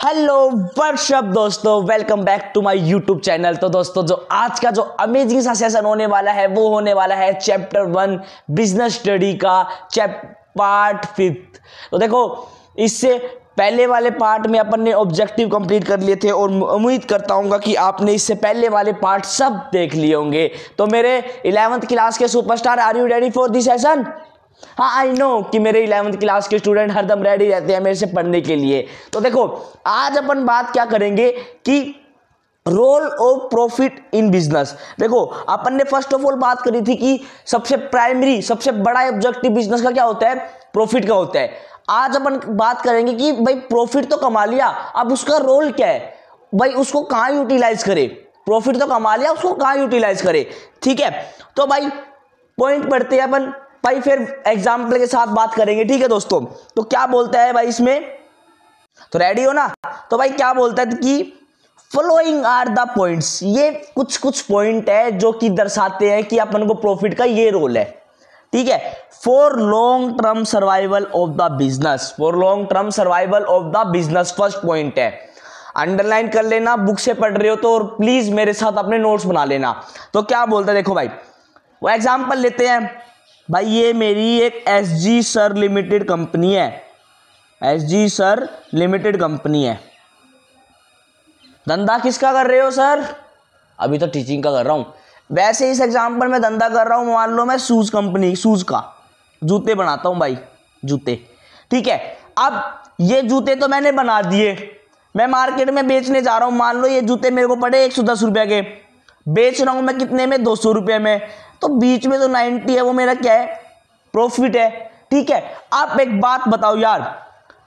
Hello what's up दोस्तों, welcome back to my YouTube channel. तो दोस्तों जो आज का जो अमेजिंग सा सेशन होने वाला है वो होने वाला है चैप्टर 1 बिजनेस स्टडी का पार्ट 5। तो देखो, इससे पहले वाले पार्ट में अपन ने ऑब्जेक्टिव कंप्लीट कर लिए थे और उम्मीद करता हूँ कि आपने इससे पहले वाले पार्ट सब देख लिए होंगे। तो मेरे 11th क्लास के superstar, are you ready for this session? हाँ, आई नो कि मेरे 11th क्लास के स्टूडेंट हरदम रेडी रहते हैं मेरे से पढ़ने के लिए। तो देखो, आज अपन बात क्या करेंगे कि role of profit in business. देखो, अपन ने फर्स्ट ऑफ ऑल बात करी थी कि सबसे प्राइमरी, सबसे बड़ा ऑब्जेक्टिव बिजनेस का क्या होता है? प्रॉफिट का होता है। आज अपन बात करेंगे कि भाई प्रॉफिट तो कमा लिया, अब उसका रोल क्या है, भाई उसको कहाँ यूटिलाइज करे। प्रॉफिट तो कमा लिया, उसको कहाँ यूटिलाइज करे, ठीक है। तो भाई पॉइंट पढ़ते हैं अपन, भाई फिर एग्जाम्पल के साथ बात करेंगे, ठीक है दोस्तों। तो क्या बोलता है भाई इसमें, तो रेडी हो ना? तो भाई क्या बोलता है कि फॉलोइंग आर द पॉइंट्स, ये कुछ पॉइंट है जो कि दर्शाते हैं कि अपन को प्रॉफिट का ये रोल है, ठीक है। For long term survival of the business, for long term survival of the business first point है। अंडरलाइन कर लेना, बुक से पढ़ रहे हो तो, और प्लीज मेरे साथ अपने नोट्स बना लेना। तो क्या बोलता है देखो भाई, वो एग्जाम्पल लेते हैं। भाई ये मेरी एक एसजी सर लिमिटेड कंपनी है, एसजी सर लिमिटेड कंपनी है। धंधा किसका कर रहे हो सर? अभी तो टीचिंग का कर रहा हूं। वैसे इस एग्जांपल में धंधा कर रहा हूं, मान लो मैं शूज कंपनी, शूज का जूते बनाता हूं भाई, जूते, ठीक है। अब ये जूते तो मैंने बना दिए, मैं मार्केट में बेचने जा रहा हूं। मान लो ये जूते मेरे को पड़े 110 रुपये के, बेच रहा हूं मैं कितने में? 200 रुपये में। तो बीच में तो 90 है, वो मेरा क्या है? प्रॉफिट है, ठीक है। आप एक बात बताओ यार,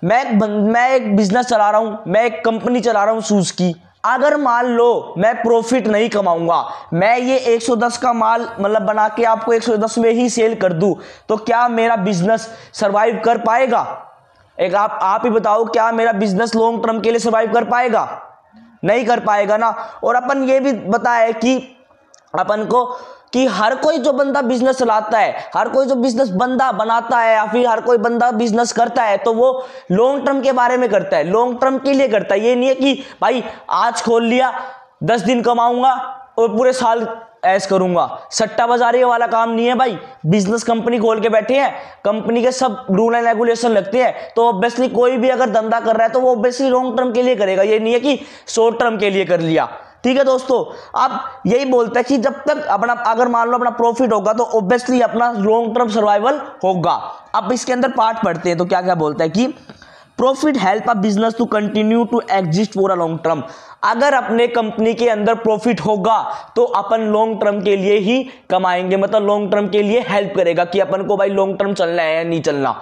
मैं एक बिजनेस चला रहा हूं, मैं एक कंपनी चला रहा हूं शूज की। अगर मान लो मैं प्रॉफिट नहीं कमाऊंगा, मैं ये 110 का माल मतलब बना के आपको 110 में ही सेल कर दूं, तो क्या मेरा बिजनेस सरवाइव कर पाएगा? एक आप ही बताओ, क्या मेरा बिजनेस लॉन्ग टर्म के लिए सरवाइव कर पाएगा? नहीं कर पाएगा ना। और अपन ये भी बताया कि अपन को कि हर कोई जो बंदा बिजनेस चलाता है, हर कोई जो बिजनेस बंदा बनाता है या फिर हर कोई बंदा बिजनेस करता है, तो वो लॉन्ग टर्म के बारे में करता है, लॉन्ग टर्म के लिए करता है। ये नहीं है कि भाई आज खोल लिया, 10 दिन कमाऊंगा और पूरे साल ऐश करूंगा। सट्टा बाजारी वाला काम नहीं है भाई। बिजनेस कंपनी खोल के बैठे हैं, कंपनी के सब रूल एंड रेगुलेशन लगते हैं, तो ऑब्वियसली कोई भी अगर धंधा कर रहा है तो वो ऑब्वियसली लॉन्ग टर्म के लिए करेगा। ये नहीं है कि शॉर्ट टर्म के लिए कर लिया, ठीक है दोस्तों। आप यही बोलते हैं कि जब तक अपना, अगर मान लो अपना प्रॉफिट होगा तो ऑब्वियसली अपना लॉन्ग टर्म सर्वाइवल होगा। अब इसके अंदर पार्ट पढ़ते हैं, तो क्या क्या बोलता है कि profit help a business to continue to exist for a long term. अगर अपने कंपनी के अंदर प्रॉफिट होगा तो अपन लॉन्ग टर्म के लिए ही कमाएंगे, मतलब लॉन्ग टर्म के लिए हेल्प करेगा कि अपन को भाई लॉन्ग टर्म चलना है या नहीं चलना।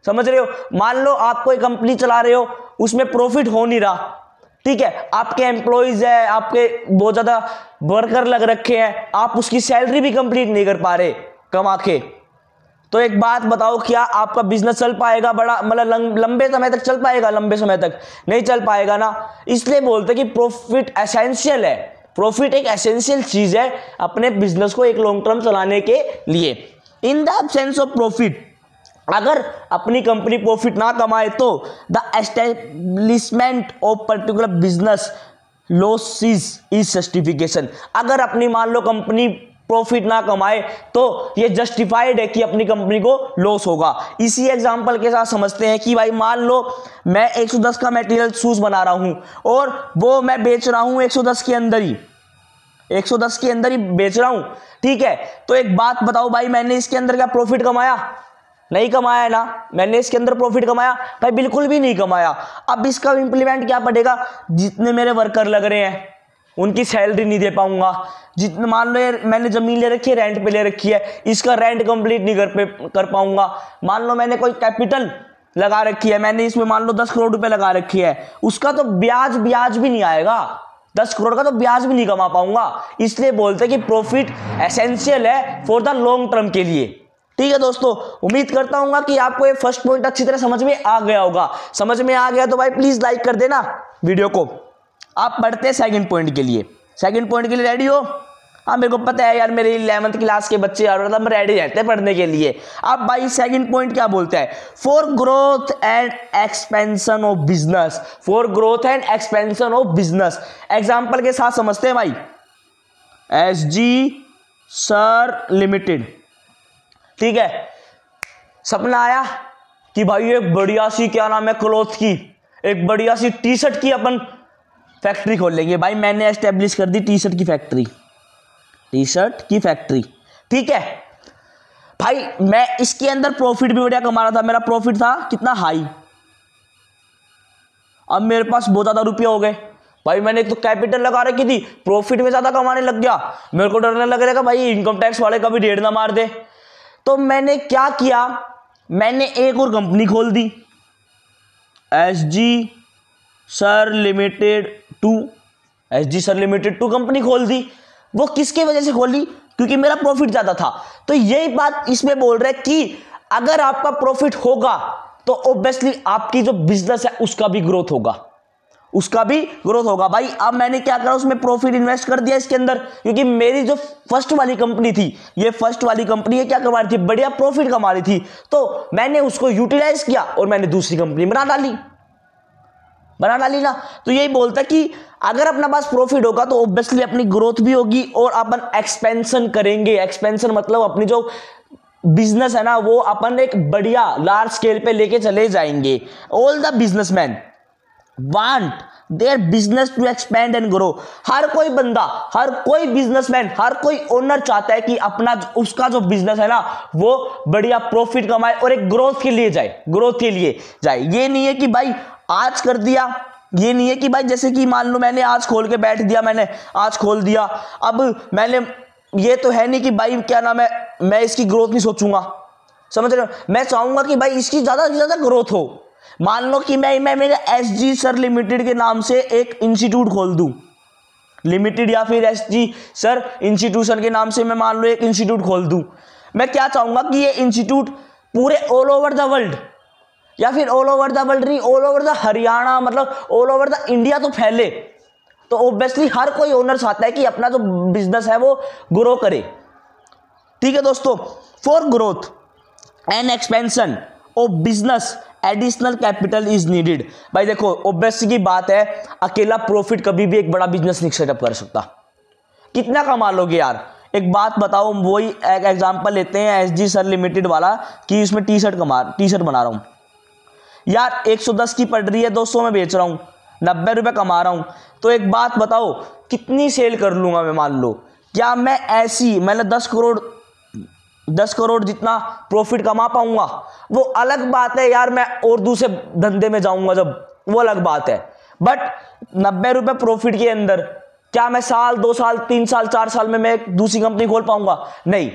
समझ रहे हो? मान लो आप कोई कंपनी चला रहे हो, उसमें प्रॉफिट हो नहीं रहा, ठीक है, आपके एम्प्लॉइज है, आपके बहुत ज्यादा वर्कर लग रखे हैं, आप उसकी सैलरी भी कंप्लीट नहीं कर पा रहे कमा के, तो एक बात बताओ, क्या आपका बिजनेस चल पाएगा? बड़ा मतलब लंबे समय तक चल पाएगा? लंबे समय तक नहीं चल पाएगा ना। इसलिए बोलते कि प्रॉफिट एसेंशियल है, प्रॉफिट एक एसेंशियल चीज है अपने बिजनेस को एक लॉन्ग टर्म चलाने के लिए। In the absence of profit, अगर अपनी कंपनी प्रॉफिट ना कमाए तो the establishment of particular business losses is justification. अगर अपनी मान लो कंपनी प्रॉफिट ना कमाए तो ये जस्टिफाइड है कि अपनी कंपनी को लॉस होगा। इसी एग्जांपल के साथ समझते हैं कि भाई मान लो मैं 110 का मटेरियल शूज बना रहा हूं और वो मैं बेच रहा हूं 110 के अंदर ही, 110 के अंदर ही बेच रहा हूं, ठीक है। तो एक बात बताओ भाई, मैंने इसके अंदर क्या प्रॉफिट कमाया? नहीं कमाया ना। मैंने इसके अंदर प्रॉफिट कमाया? भाई बिल्कुल भी नहीं कमाया। अब इसका इंप्लीमेंट क्या पड़ेगा? जितने मेरे वर्कर लग रहे हैं उनकी सैलरी नहीं दे पाऊंगा। जितने मान लो मैंने जमीन ले रखी है, रेंट पे ले रखी है, इसका रेंट कंप्लीट नहीं कर पाऊंगा। मान लो मैंने कोई कैपिटल लगा रखी है, मैंने इसमें मान लो 10 करोड़ रुपए लगा रखी है, उसका तो ब्याज भी नहीं आएगा, 10 करोड़ का तो ब्याज भी नहीं कमा पाऊंगा। इसलिए बोलते हैं कि प्रॉफिट एसेंशियल है फॉर द लॉन्ग टर्म के लिए, ठीक है दोस्तों। उम्मीद करता हूं कि आपको ये फर्स्ट पॉइंट अच्छी तरह समझ में आ गया होगा। समझ में आ गया तो भाई प्लीज लाइक कर देना वीडियो को। आप बढ़ते हैं सेकंड पॉइंट के लिए। सेकंड पॉइंट के लिए रेडी हो? हाँ मेरे को पता है यार, मेरे 11th क्लास के बच्चे यार मतलब रेडी रहते हैं पढ़ने के लिए। अब भाई सेकंड पॉइंट क्या बोलते हैं, for growth and expansion of business, for growth and expansion of business. Example के साथ समझते हैं भाई, एसजी सर लिमिटेड, ठीक है, सपना आया कि भाई एक बढ़िया सी क्या नाम है क्लॉथ की, एक बढ़िया सी टी शर्ट की अपन फैक्ट्री खोल लेंगे। भाई मैंने एस्टेब्लिश कर दी टी शर्ट की फैक्ट्री, टी शर्ट की फैक्ट्री, ठीक है। भाई मैं इसके अंदर प्रॉफिट भी बढ़िया कमा रहा था, मेरा प्रॉफिट था कितना हाई, अब मेरे पास बहुत ज्यादा रुपये हो गए। भाई मैंने एक तो कैपिटल लगा रखी थी, प्रॉफिट में ज्यादा कमाने लग गया, मेरे को डरने लग रहा भाई इनकम टैक्स वाले कभी रेड ना मार दे। तो मैंने क्या किया, मैंने एक और कंपनी खोल दी, SG sir limited 2, SG sir limited 2 company खोल दी। वो किसके वजह से खोली, क्योंकि मेरा प्रॉफिट ज्यादा था। तो यही बात इसमें बोल रहे हैं कि अगर आपका प्रॉफिट होगा तो ऑब्वियसली आपकी जो बिजनेस है उसका भी ग्रोथ होगा, उसका भी ग्रोथ होगा। भाई अब मैंने क्या करा, उसमें प्रॉफिट इन्वेस्ट कर दिया इसके अंदर, क्योंकि मेरी जो फर्स्ट वाली कंपनी थी, ये फर्स्ट वाली कंपनी है क्या कमा रही थी, बढ़िया प्रॉफिट कमा रही थी, तो मैंने उसको यूटिलाइज किया और मैंने दूसरी कंपनी बना डाली ना। तो यही बोलता है कि अगर अपना पास प्रॉफिट होगा तो ऑब्वियसली अपनी ग्रोथ भी होगी और अपन एक्सपेंशन करेंगे। एक्सपेंशन मतलब अपनी जो बिजनेस है ना वो अपन एक बढ़िया लार्ज स्केल पे लेके चले जाएंगे। All the businessman want their business to expand and grow. हर कोई बंदा, हर कोई बिजनेसमैन, हर कोई ओनर चाहता है कि अपना उसका जो बिजनेस है ना वो बढ़िया प्रॉफिट कमाए और एक ग्रोथ के लिए जाए, ग्रोथ के लिए जाए। ये नहीं है कि भाई आज कर दिया, ये नहीं है कि भाई जैसे कि मान लो मैंने आज खोल के बैठ दिया, मैंने आज खोल दिया, अब मैंने ये तो है नहीं कि भाई क्या नाम है मैं इसकी ग्रोथ नहीं सोचूंगा, समझ रहे हो। मैं चाहूंगा कि भाई इसकी ज्यादा से ज्यादा ग्रोथ हो। मान लो कि मैं मेरे एसजी सर लिमिटेड के नाम से एक इंस्टीट्यूट खोल दूं, लिमिटेड या फिर एसजी सर इंस्टीट्यूशन के नाम से मैं मान लो एक इंस्टीट्यूट खोल दूं। मैं क्या चाहूंगा कि ये इंस्टीट्यूट पूरे ऑल ओवर द वर्ल्ड, या फिर ऑल ओवर द वर्ल्ड नहीं, ऑल ओवर द हरियाणा, मतलब ऑल ओवर द इंडिया तो फैले। तो ऑब्वियसली हर कोई ओनर चाहता है कि अपना जो बिजनेस है वो ग्रो करे, ठीक है दोस्तों। For growth and expansion of business additional capital is needed. भाई देखो ऑब्वियसली की बात है, अकेला प्रॉफिट कभी भी एक बड़ा बिजनेस नहीं सेटअप कर सकता। कितना कमा लोगे यार, एक बात बताओ, वही एक एग्जांपल लेते हैं एसजी सर लिमिटेड वाला कि इसमें टी शर्ट बना रहा हूं यार, 110 की पड़ रही है, 200 में बेच रहा हूं, 90 रुपए कमा रहा हूं। तो एक बात बताओ कितनी सेल कर लूंगा मैं, मान लो क्या मैं ऐसी मैंने 10 करोड़ जितना प्रॉफिट कमा पाऊंगा? वो अलग बात है यार, मैं और दूसरे धंधे में जाऊंगा जब, वो अलग बात है। बट 90 रुपए प्रॉफिट के अंदर क्या मैं साल, 2 साल, 3 साल, 4 साल में मैं एक दूसरी कंपनी खोल पाऊंगा? नहीं।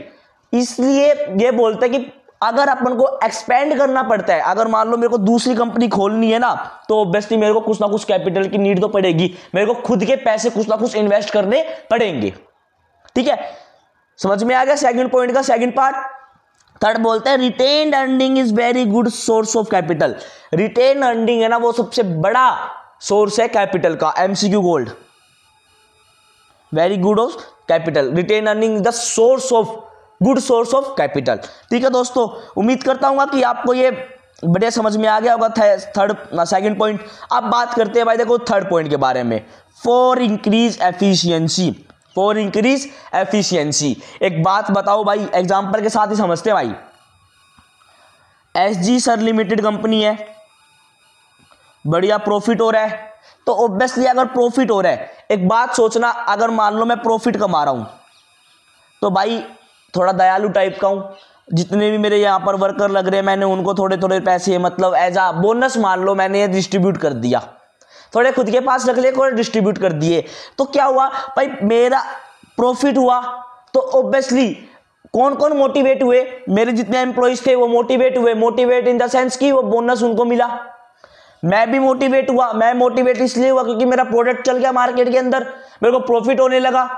इसलिए ये बोलते हैं कि अगर अपन को एक्सपेंड करना पड़ता है, अगर मान लो मेरे को दूसरी कंपनी खोलनी है ना, तो ऑब्वियसली मेरे को कुछ ना कुछ कैपिटल की नीड तो पड़ेगी, मेरे को खुद के पैसे कुछ ना कुछ इन्वेस्ट करने पड़ेंगे, ठीक है। समझ में आ गया सेकंड पॉइंट का सेकंड पार्ट। थर्ड बोलते हैं retained earning is very good source of capital. Retain earning है ना वो सबसे बड़ा सोर्स है कैपिटल का। MCQ gold, very good of capital, retain earning the source of good source of capital, ठीक है दोस्तों। उम्मीद करता हूं कि आपको ये बढ़िया समझ में आ गया होगा सेकंड पॉइंट। अब बात करते हैं भाई देखो थर्ड पॉइंट के बारे में, for increase efficiency. For increase efficiency, एक बात बताओ भाई, एग्जांपल के साथ ही समझते हैं भाई। एसजी सर लिमिटेड कंपनी है, बढ़िया प्रॉफिट हो रहा है, तो ऑब्वियसली अगर प्रॉफिट हो रहा है, एक बात सोचना, अगर मान लो मैं प्रॉफिट कमा रहा हूं तो भाई थोड़ा दयालु टाइप का हूं, जितने भी मेरे यहाँ पर वर्कर लग रहे हैं मैंने उनको थोड़े थोड़े पैसे मतलब एज आ बोनस मान लो मैंने ये डिस्ट्रीब्यूट कर दिया, थोड़े खुद के पास रख लिए, थोड़े डिस्ट्रीब्यूट कर दिए। तो क्या हुआ भाई, मेरा प्रॉफिट हुआ, तो ऑब्वियसली कौन कौन मोटिवेट हुए, मेरे जितने एम्प्लॉइज थे वो मोटिवेट हुए। मोटिवेट इन द सेंस कि वो बोनस उनको मिला, मैं भी मोटिवेट हुआ। मैं मोटिवेट इसलिए हुआ क्योंकि मेरा प्रोडक्ट चल गया मार्केट के अंदर, मेरे को प्रॉफिट होने लगा।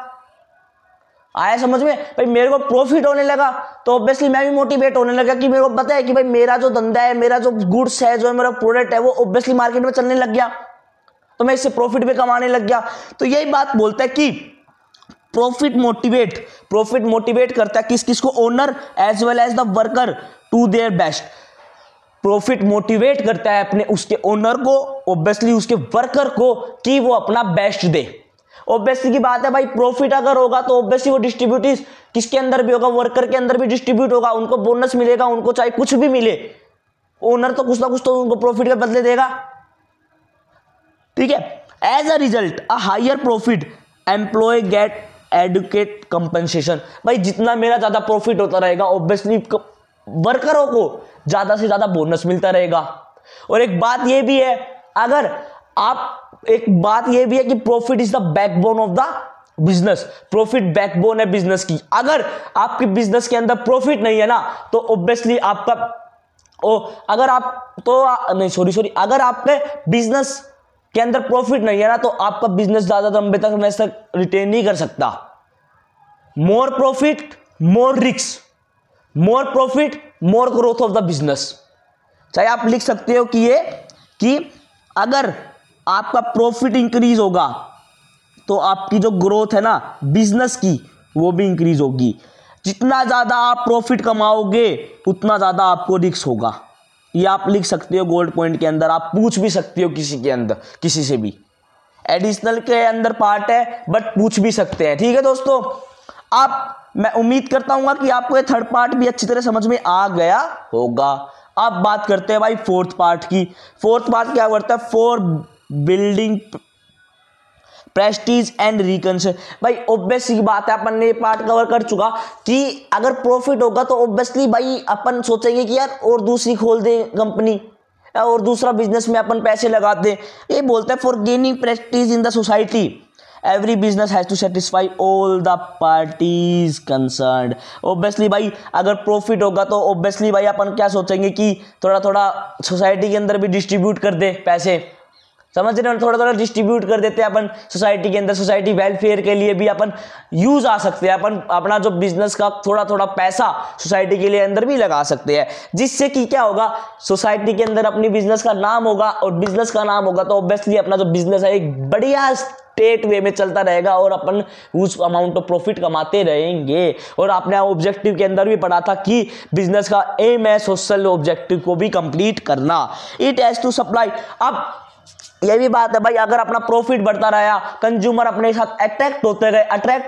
आया समझ में भाई, मेरे को प्रॉफिट होने लगा तो ऑब्वियसली मैं भी मोटिवेट होने लगा कि मेरे को पता है कि भाई मेरा जो धंधा है, मेरा जो गुड्स है, जो मेरा प्रोडक्ट है वो ऑब्वियसली मार्केट में चलने लग गया, तो मैं इससे प्रॉफिट भी कमाने लग गया। तो यही बात बोलता है कि प्रॉफिट मोटिवेट करता है किस किस को, owner as well as the worker to their best. Profit motivate करता है अपने उसके ओनर को, ऑब्वियसली उसके वर्कर को, कि वो अपना बेस्ट दे। ऑब्वियसली की बात है भाई, प्रॉफिट अगर होगा तो ऑब्वियसली वो डिस्ट्रीब्यूट किसके अंदर भी होगा, वर्कर के अंदर भी डिस्ट्रीब्यूट होगा, उनको बोनस मिलेगा, उनको चाहे कुछ भी मिले, ओनर तो कुछ ना कुछ तो उनको प्रॉफिट के बदले देगा। ठीक है, as a result a higher profit employ get adequate compensation. भाई जितना मेरा ज्यादा प्रॉफिट होता रहेगा ऑब्वियसली वर्करों को ज्यादा से ज्यादा बोनस मिलता रहेगा। और एक बात यह भी है, कि profit is the backbone of the business. Profit backbone है बिजनेस की। अगर आपके बिजनेस के अंदर प्रॉफिट नहीं है ना, तो ऑब्वियसली अगर आपके बिजनेस के अंदर प्रॉफिट नहीं है ना, तो आपका बिजनेस ज्यादा लंबे तक रिटेन नहीं कर सकता। More profit more risk, more profit more growth of the business. चाहे आप लिख सकते हो कि अगर आपका प्रॉफिट इंक्रीज होगा तो आपकी जो ग्रोथ है ना बिजनेस की, वो भी इंक्रीज होगी। जितना ज्यादा आप प्रॉफिट कमाओगे उतना ज्यादा आपको रिस्क होगा। ये आप लिख सकते हो गोल्ड पॉइंट के अंदर, आप पूछ भी सकते हो किसी से भी। एडिशनल के अंदर पार्ट है बट पूछ भी सकते हैं। ठीक है दोस्तों, मैं उम्मीद करता हूं कि आपको ये थर्ड पार्ट भी अच्छी तरह समझ में आ गया होगा। अब बात करते हैं भाई फोर्थ पार्ट की। फोर्थ पार्ट क्या करता है, फॉर बिल्डिंग प्रेस्टीज एंड रिकन्सिल। भाई ऑब्वियस की बात है, अपन ने ये पार्ट कवर कर चुका कि अगर प्रॉफिट होगा तो ऑब्वियसली भाई अपन सोचेंगे कि यार और दूसरी खोल दे कंपनी, और दूसरा बिजनेस में अपन पैसे लगाते। ये बोलता है for gaining prestige in the society every business has to satisfy all the parties concerned. Obviously भाई अगर प्रॉफिट होगा तो ऑब्वियसली भाई अपन क्या सोचेंगे कि थोड़ा थोड़ा सोसाइटी के अंदर भी डिस्ट्रीब्यूट कर दे पैसे, समझ रहे हो, थोड़ा थोड़ा डिस्ट्रीब्यूट कर देते हैं अपन सोसाइटी के अंदर। सोसाइटी वेलफेयर के लिए भी अपन यूज आ सकते हैं, अपन अपना जो बिजनेस का थोड़ा थोड़ा पैसा सोसाइटी के लिए अंदर भी लगा सकते हैं, जिससे कि क्या होगा, सोसाइटी के अंदर अपनी बिजनेस का नाम होगा, और बिजनेस का नाम होगा तो ऑब्वियसली अपना जो बिजनेस है एक बढ़िया स्टेट वे में चलता रहेगा और अपन उस अमाउंट ऑफ प्रॉफिट कमाते रहेंगे। और आपने ऑब्जेक्टिव के अंदर भी पढ़ा था कि बिजनेस का एम है सोशल ऑब्जेक्टिव को भी कंप्लीट करना। It has to supply. अब ये भी बात है भाई, अगर अपना प्रॉफिट बढ़ता रहा, कंज्यूमर अपने साथ अट्रैक्ट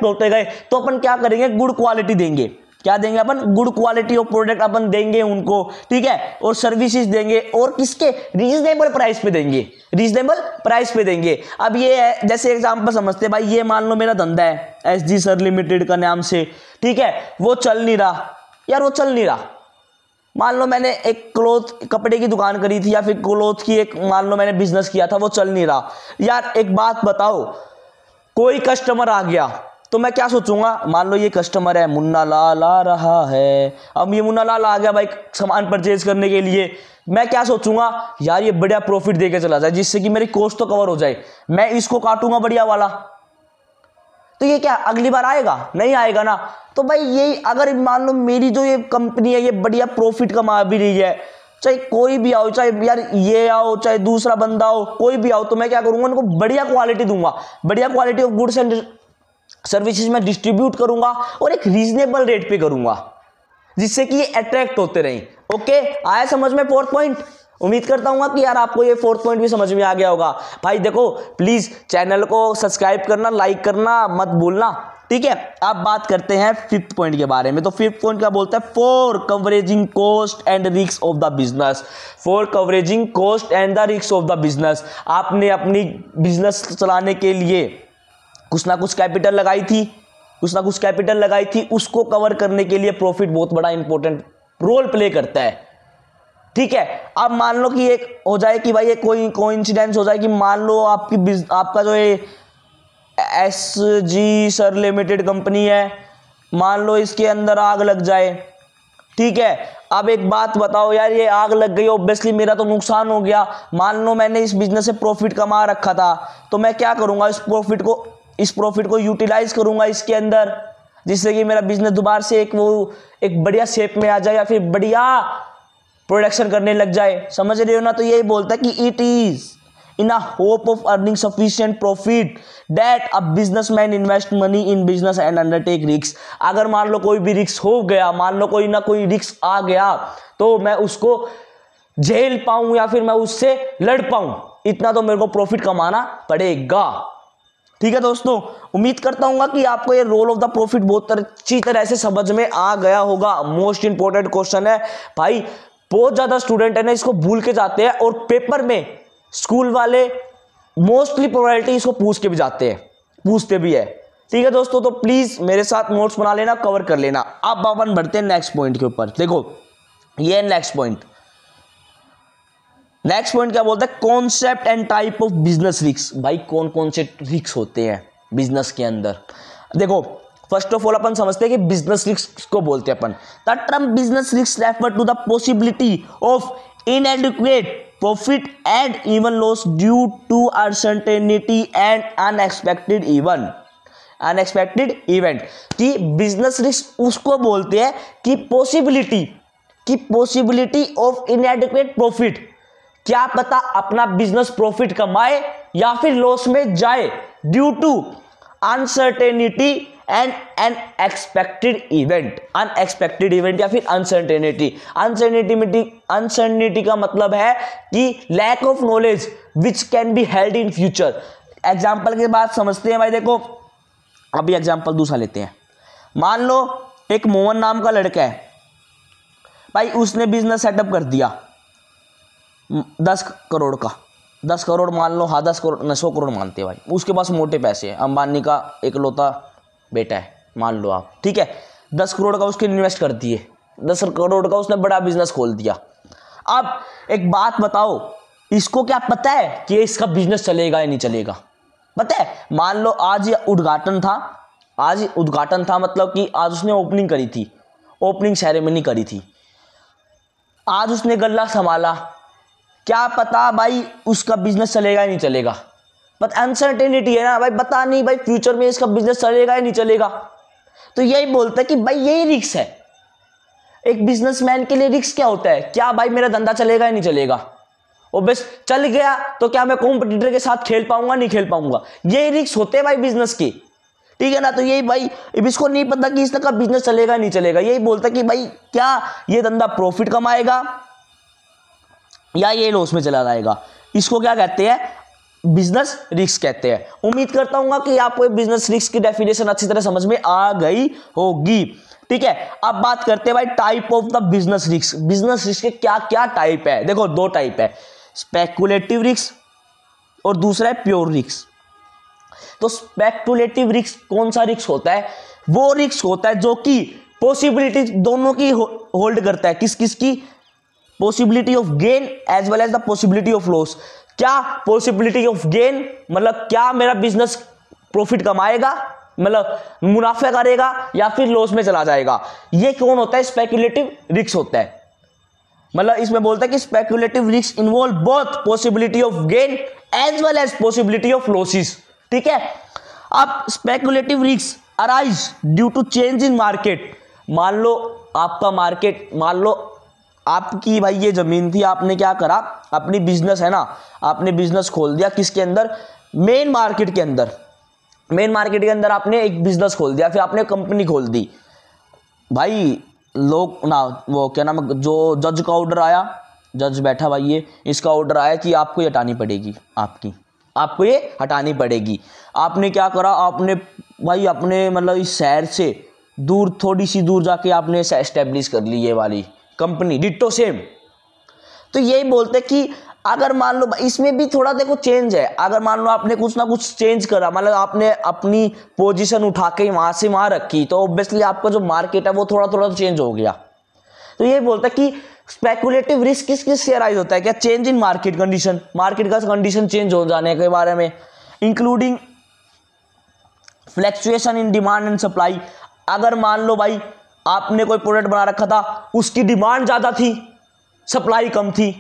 होते गए, तो अपन क्या करेंगे, गुड क्वालिटी देंगे। क्या देंगे अपन, गुड क्वालिटी ऑफ प्रोडक्ट अपन देंगे उनको, ठीक है, और सर्विसेज देंगे, और किसके, रीजनेबल प्राइस पे देंगे, रीजनेबल प्राइस पे देंगे। अब ये है, जैसे एग्जांपल समझते हैं भाई, ये मान लो मेरा धंधा है SG सर लिमिटेड का नाम से, ठीक है, वो चल नहीं रहा यार, वो चल नहीं रहा। मान लो मैंने एक कपड़े की दुकान करी थी, या फिर क्लोथ की एक मान लो मैंने बिजनेस किया था, वो चल नहीं रहा यार। एक बात बताओ, कोई कस्टमर आ गया तो मैं क्या सोचूंगा, मान लो ये कस्टमर है, मुन्ना लाल आ रहा है। अब ये मुन्ना लाल आ गया भाई सामान परचेज करने के लिए, मैं क्या सोचूंगा, यार ये बढ़िया प्रॉफिट देके चला जाए, जिससे कि मेरी कॉस्ट तो कवर हो जाए, मैं इसको काटूंगा बढ़िया वाला। तो ये क्या अगली बार आएगा, नहीं आएगा ना। तो भाई यही, अगर मान लो मेरी जो ये कंपनी है ये बढ़िया प्रॉफिट कमा भी रही है, चाहे कोई भी आओ, चाहे यार ये आओ, चाहे दूसरा बंदा हो, कोई भी आओ, तो मैं क्या करूंगा, उनको बढ़िया क्वालिटी दूंगा, बढ़िया quality of goods and services में डिस्ट्रीब्यूट करूंगा, और एक रीजनेबल रेट पे करूंगा, जिससे कि ये अट्रैक्ट होते रहें। ओके, आया समझ में फोर्थ पॉइंट? उम्मीद करता हूं कि यार आपको ये फोर्थ पॉइंट भी समझ में आ गया होगा। भाई देखो, प्लीज चैनल को सब्सक्राइब करना, लाइक करना मत भूलना, ठीक है। अब बात करते हैं फिफ्थ पॉइंट के बारे में। तो फिफ्थ पॉइंट क्या बोलता है, for covering cost and risk of the business. For covering cost and the risk of the business. आपने अपनी बिजनेस चलाने के लिए कुछ ना कुछ कैपिटल लगाई थी, उसको कवर करने के लिए प्रॉफिट बहुत बड़ा इंपॉर्टेंट रोल प्ले करता है, ठीक है। अब मान लो कि एक हो जाए कि भाई ये कोई कोइंसिडेंस हो जाए कि मान लो आपका जो ये SG सर लिमिटेड कंपनी है, मान लो इसके अंदर आग लग जाए, ठीक है। अब एक बात बताओ यार, ये आग लग गई, ऑब्वियसली मेरा तो नुकसान हो गया। मान लो मैंने इस बिजनेस से प्रॉफिट कमा रखा था, तो मैं क्या करूंगा, इस प्रॉफिट को यूटिलाइज करूंगा इसके अंदर, जिससे कि मेरा बिजनेस दोबारा से एक बढ़िया शेप में आ जाए, या फिर बढ़िया प्रोडक्शन करने लग जाए, समझ रहे हो ना। तो यही बोलता है कि it is in a hope of earning sufficient profit that a businessman invest money in business and undertake risks। अगर मान लो कोई भी रिस्क हो गया, मान लो कोई ना कोई रिस्क आ गया, तो मैं उसको झेल पाऊं या फिर मैं उससे लड़ पाऊं, इतना तो मेरे को प्रॉफिट कमाना पड़ेगा। ठीक है दोस्तों, उम्मीद करता हूँ कि आपको ये रोल ऑफ द प्रॉफिट बहुत अच्छी तरह से समझ में आ गया होगा। मोस्ट इंपॉर्टेंट क्वेश्चन है भाई, बहुत ज्यादा स्टूडेंट है ना इसको भूल के जाते हैं, और पेपर में स्कूल वाले मोस्टली प्रोबेबिलिटी इसको पूछ के भी जाते हैं, पूछते भी है। ठीक है दोस्तों, तो प्लीज मेरे साथ नोट्स बना लेना, कवर कर लेना। अब अपन बढ़ते हैं नेक्स्ट पॉइंट के ऊपर। देखो ये नेक्स्ट पॉइंट क्या बोलते हैं, concept and type of business risk. भाई कौन कौन से रिस्क होते हैं बिजनेस के अंदर। देखो फर्स्ट ऑफ ऑल अपन समझते हैं कि बिजनेस रिस्क को बोलते हैं अपन, the term business risk refer to the possibility of inadequate profit and even loss due to uncertainty and unexpected event. कि बिजनेस रिस्क उसको बोलते हैं कि पॉसिबिलिटी ऑफ इनएडिक्वेट प्रॉफिट, क्या पता अपना बिजनेस प्रॉफिट कमाए या फिर लॉस में जाए, due to uncertainty and an expected event या फिर अनसर्टेनिटी का मतलब है कि lack of knowledge which can be held in future. Example के बाद समझते हैं भाई। देखो अभी एग्जाम्पल दूसरा लेते हैं। मान लो एक मोहन नाम का लड़का है भाई, उसने बिजनेस सेटअप कर दिया 10 करोड़ का, 10 करोड़ मान लो, हाँ 10 करोड़ 100 करोड़ मानते हैं भाई, उसके पास मोटे पैसे हैं, अंबानी का इकलौता बेटा है मान लो आप। ठीक है, 10 करोड़ का उसके इन्वेस्ट कर दिए, 10 करोड़ का उसने बड़ा बिजनेस खोल दिया। अब एक बात बताओ, इसको क्या पता है कि इसका बिजनेस चलेगा या नहीं चलेगा? पता है? मान लो आज उद्घाटन था, मतलब कि आज उसने ओपनिंग करी थी, ओपनिंग सेरेमनी करी थी, आज उसने गल्ला संभाला, क्या पता भाई उसका बिजनेस चलेगा या नहीं चलेगा? बट अनसर्टेनिटी है ना भाई, पता नहीं भाई फ्यूचर में इसका बिजनेस चलेगा या नहीं चलेगा। तो यही बोलता है कि भाई यही रिस्क है। एक बिजनेसमैन के लिए रिस्क क्या होता है, क्या भाई मेरा धंधा चलेगा या नहीं चलेगा? और बस चल गया तो क्या मैं कॉम्पिटिटर के साथ खेल पाऊंगा नहीं खेल पाऊंगा, यही रिस्क होते हैं भाई बिजनेस के। ठीक है ना, तो यही भाई इसको नहीं पता कि इसका बिजनेस चलेगा नहीं चलेगा, यही बोलता है कि भाई क्या ये धंधा प्रॉफिट कमाएगा या ये लॉस में चला जाएगा। इसको क्या कहते हैं? बिजनेस रिस्क कहते हैं। उम्मीद करता हूं कि आपको बिजनेस रिस्क की डेफिनेशन अच्छी तरह समझ में आ गई होगी। ठीक है, अब बात करते हैं भाई type of the business risk. Business risk के क्या क्या टाइप है? देखो 2 टाइप है, स्पेकुलेटिव रिस्क और दूसरा है प्योर रिस्क। तो स्पेकुलेटिव रिस्क कौन सा रिस्क होता है? वो रिस्क होता है जो कि पॉसिबिलिटी दोनों की होल्ड करता है। किस किस की? Possibility of gain as well as the possibility of loss. क्या पॉसिबिलिटी ऑफ गेन मतलब क्या मेरा बिजनेस प्रॉफिट कमाएगा, मतलब मुनाफा करेगा या फिर लॉस में चला जाएगा, ये कौन होता है? स्पेकुलेटिव रिस्क होता है। मतलब इसमें बोलता है कि speculative risk involve both possibility of gain as well as possibility of losses. ठीक है, अब speculative risk arise due to change in market. मान लो आपका मार्केट, मान लो आपकी भाई ये जमीन थी, आपने क्या करा, अपनी बिजनेस है ना, आपने बिजनेस खोल दिया किसके अंदर? मेन मार्केट के अंदर। मेन मार्केट के अंदर आपने एक बिजनेस खोल दिया, फिर आपने कंपनी खोल दी भाई। लोग ना वो क्या नाम, जो जज का ऑर्डर आया, जज बैठा भाई, ये इसका ऑर्डर आया कि आपको ये हटानी पड़ेगी, आपको ये हटानी पड़ेगी। आपने क्या करा, आपने भाई अपने मतलब इस शहर से दूर, थोड़ी सी दूर जाके आपने एस्टेब्लिश कर ली ये वाली कंपनी, डिट्टो सेम। तो यही बोलते कि अगर मान लो इसमें भी थोड़ा देखो चेंज है, अगर मान लो आपने कुछ ना कुछ चेंज करा, मतलब आपने अपनी पोजीशन उठा के वहां से वहां रखी, तो ऑब्वियसली आपका जो मार्केट है वो थोड़ा थोड़ा चेंज हो गया। तो ये बोलता है कि स्पेकुलेटिव रिस्क किस किस से अराइज होता है? क्या? Change in market condition, market का कंडीशन चेंज हो जाने के बारे में, including fluctuation in demand and supply. अगर मान लो भाई आपने कोई प्रोडक्ट बना रखा था, उसकी डिमांड ज्यादा थी, सप्लाई कम थी,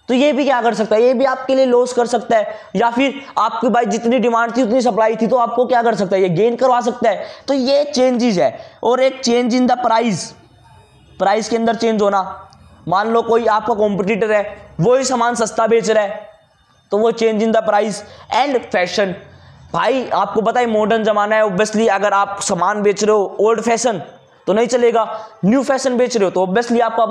तो ये भी क्या कर सकता है? ये भी आपके लिए लॉस कर सकता है। या फिर आपकी भाई जितनी डिमांड थी उतनी सप्लाई थी, तो आपको क्या कर सकता है? ये गेन करवा सकता है। तो ये चेंजेस है। और एक चेंज इन द प्राइस के अंदर चेंज होना। मान लो कोई आपका कॉम्पिटिटर है, वो ही सामान सस्ता बेच रहा है, तो वो change in the price and fashion. भाई आपको पता है मॉडर्न जमाना है, ऑब्वियसली अगर आप सामान बेच रहे हो ओल्ड फैशन तो नहीं चलेगा, न्यू फैशन बेच रहे हो तो ऑब्वियसली आपका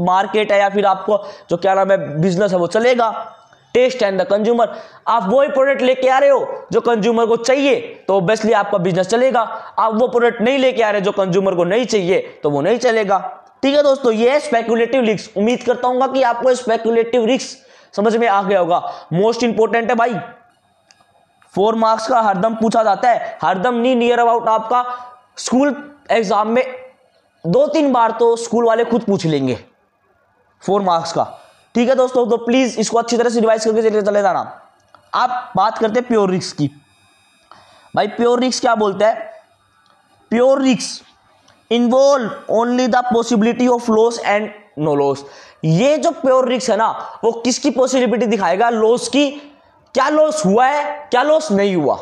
मार्केट है या फिर आपको जो क्या नाम है बिजनेस है वो चलेगा। टेस्ट एंड द कंज्यूमर, आप वही प्रोडक्ट लेके आ रहे हो जो कंज्यूमर को चाहिए तो ऑब्वियसली आपका बिजनेस चलेगा। आप वो प्रोडक्ट नहीं लेके आ रहे जो कंज्यूमर को नहीं चाहिए तो वो नहीं चलेगा। ठीक है दोस्तों, ये है स्पेकुलेटिव रिस्क। उम्मीद करता हूँ कि आपको स्पेकुलेटिव रिस्क समझ में आ गया होगा। मोस्ट इंपोर्टेंट है भाई, 4 मार्क्स का हरदम पूछा जाता है, हरदम नहीं, नियर अबाउट आपका स्कूल एग्जाम में 2-3 बार तो स्कूल वाले खुद पूछ लेंगे 4 मार्क्स का। ठीक है दोस्तों, तो प्लीज इसको अच्छी तरह से रिवाइज करके चले जाना। आप बात करते हैं प्योर रिस्क की। भाई प्योर रिस्क क्या बोलता है? Pure risk involve only the possibility of loss and no loss. ये जो प्योर रिस्क है ना वो किसकी पॉसिबिलिटी दिखाएगा? लॉस की। क्या लॉस हुआ है, क्या लॉस नहीं हुआ।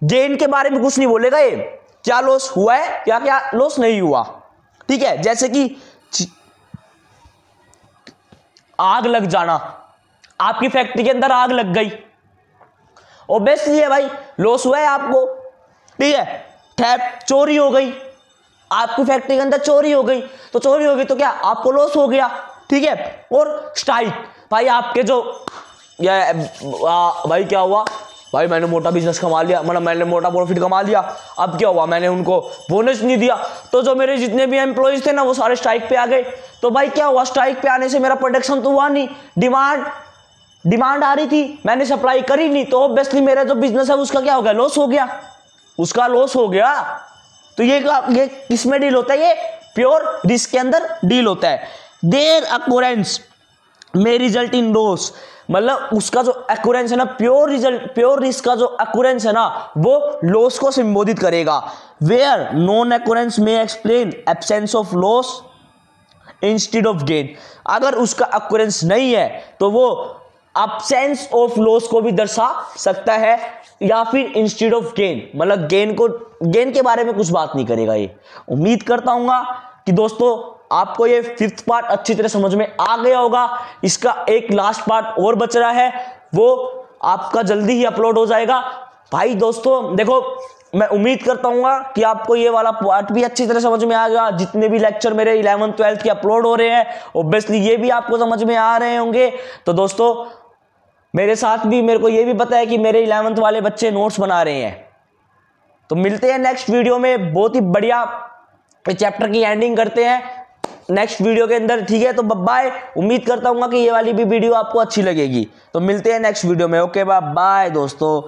गेन के बारे में कुछ नहीं बोलेगा ये, क्या लॉस हुआ है क्या क्या लॉस नहीं हुआ। ठीक है, जैसे कि आग लग जाना, आपकी फैक्ट्री के अंदर आग लग गई, ऑब्वियसली है भाई लॉस हुआ है आपको। ठीक है, थेफ्ट, चोरी हो गई, आपकी फैक्ट्री के अंदर चोरी हो गई, तो चोरी हो गई तो क्या आपको लॉस हो गया। ठीक है, और स्ट्राइक, भाई आपके जो भाई क्या हुआ, भाई मैंने मोटा बिजनेस कमा लिया, मतलब मैंने मोटा प्रॉफिट कमा लिया, अब क्या हुआ मैंने उनको बोनस नहीं दिया, तो जो मेरे जितने भी एम्प्लॉयज थे ना वो सारे स्ट्राइक पे आ गए। तो भाई क्या हुआ, स्ट्राइक पे आने से मेरा प्रोडक्शन तो हुआ नहीं, डिमांड आ रही थी, मैंने सप्लाई करी नहीं, तो ऑब्वियसली मेरा जो बिजनेस है उसका क्या हो गया, लॉस हो गया, उसका लॉस हो गया। तो ये किसमें डील होता है? ये प्योर रिस्क के अंदर डील होता है। Their occurrence may result in loss, मतलब उसका जो अक्यूरेंस है ना, प्योर रिस्क का जो अक्यूरेंस है ना वो लॉस को संबोधित करेगा। वेयर नॉन अक्यूरेंस में explain absence of loss instead of gain, अगर उसका अक्यूरेंस नहीं है तो वो एब्सेंस ऑफ लॉस को भी दर्शा सकता है, या फिर इंस्टेड ऑफ गेन, मतलब गेन के बारे में कुछ बात नहीं करेगा ये। उम्मीद करता हूँ कि दोस्तों आपको ये 5th पार्ट अच्छी तरह समझ में आ गया होगा। इसका एक लास्ट पार्ट और बच रहा है, वो आपका जल्दी ही अपलोड हो जाएगा। भाई दोस्तों देखो, मैं उम्मीद करता हूँ कि आपको ये वाला पार्ट भी अच्छी तरह समझ में आ गया। जितने भी लेक्चर मेरे 11th 12th के अपलोड हो रहे हैं ऑब्वियसली ये भी आपको समझ में आ रहे होंगे। तो दोस्तों मेरे साथ भी मेरे को ये भी पता है कि मेरे 11th वाले बच्चे नोट्स बना रहे हैं। तो मिलते हैं नेक्स्ट वीडियो में, बहुत ही बढ़िया चैप्टर की एंडिंग करते हैं नेक्स्ट वीडियो के अंदर। ठीक है, तो बाय। उम्मीद करता हूँ कि ये वाली भी वीडियो आपको अच्छी लगेगी। तो मिलते हैं नेक्स्ट वीडियो में। ओके बाय दोस्तों।